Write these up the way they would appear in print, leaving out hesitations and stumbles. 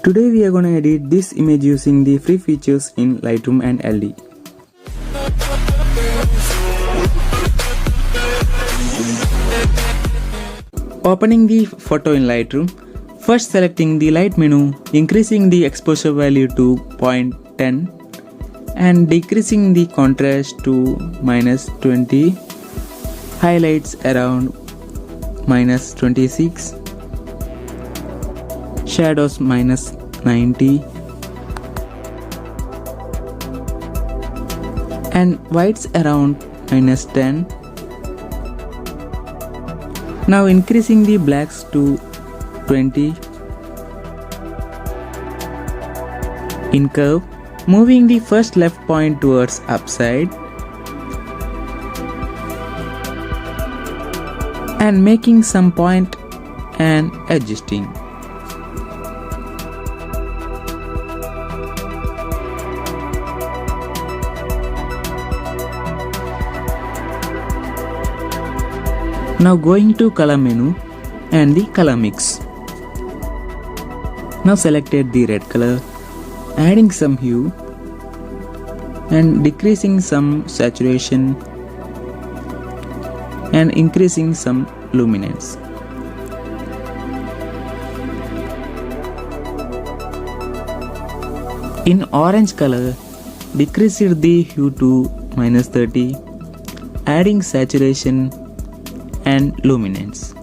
Today we are gonna edit this image using the free features in Lightroom and LD. Opening the photo in Lightroom, first selecting the light menu, increasing the exposure value to 0.10 and decreasing the contrast to -20, highlights around -26, shadows -90 and whites around -10. Now increasing the blacks to 20. In curve, moving the first left point towards upside and making some point and adjusting. Now going to color menu and the color mix. Now selected the red color, adding some hue and decreasing some saturation and increasing some luminance. In orange color, decreased the hue to -30, adding saturation and luminance.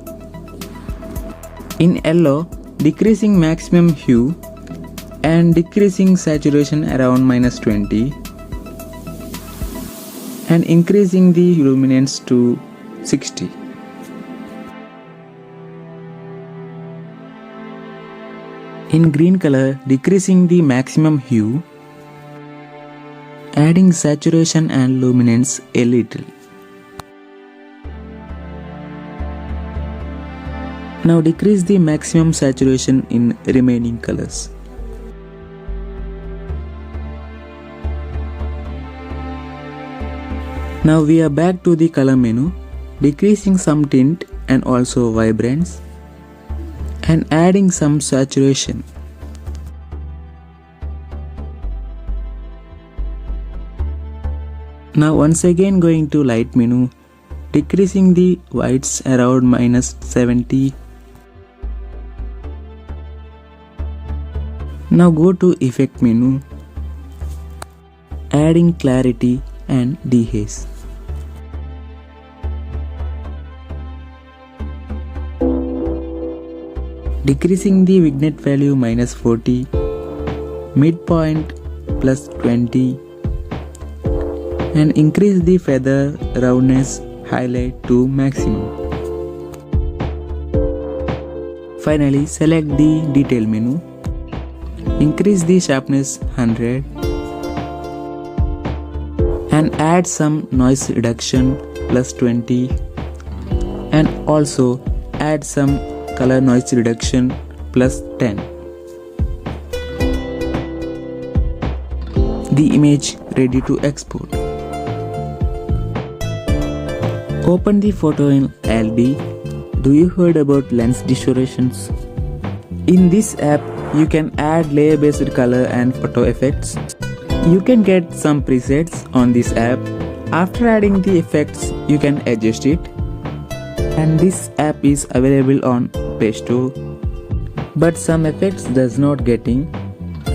In yellow, decreasing maximum hue and decreasing saturation around -20 and increasing the luminance to 60. In green color, decreasing the maximum hue, adding saturation and luminance a little. Now decrease the maximum saturation in remaining colors. Now we are back to the color menu, decreasing some tint and also vibrance and adding some saturation. Now once again going to light menu, decreasing the whites around -70. Now go to effect menu, adding clarity and dehaze. Decreasing the vignette value -40, midpoint +20 and increase the feather roundness highlight to maximum. Finally select the detail menu, increase the sharpness 100 and add some noise reduction +20 and also add some color noise reduction +10. The image ready to export. Open the photo in LD. Do you heard about lens Distorations? In this app, you can add layer based color and photo effects. You can get some presets on this app. After adding the effects, you can adjust it. And this app is available on Play Store. But some effects does not getting.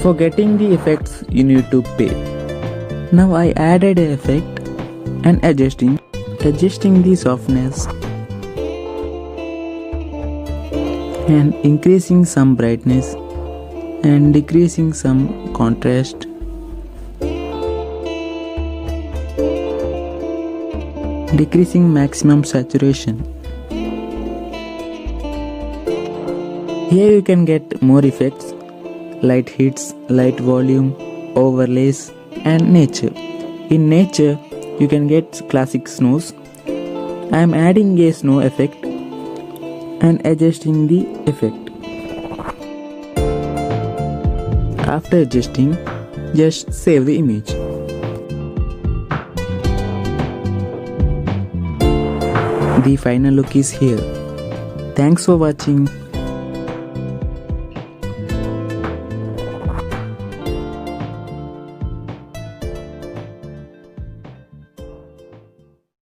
For getting the effects, you need to pay. Now I added an effect and adjusting the softness and increasing some brightness and decreasing some contrast. Decreasing maximum saturation. Here you can get more effects, light hits, light volume, overlays and nature. In nature, you can get classic snows. I am adding a snow effect and adjusting the effect. After adjusting, just save the image. The final look is here. Thanks for watching.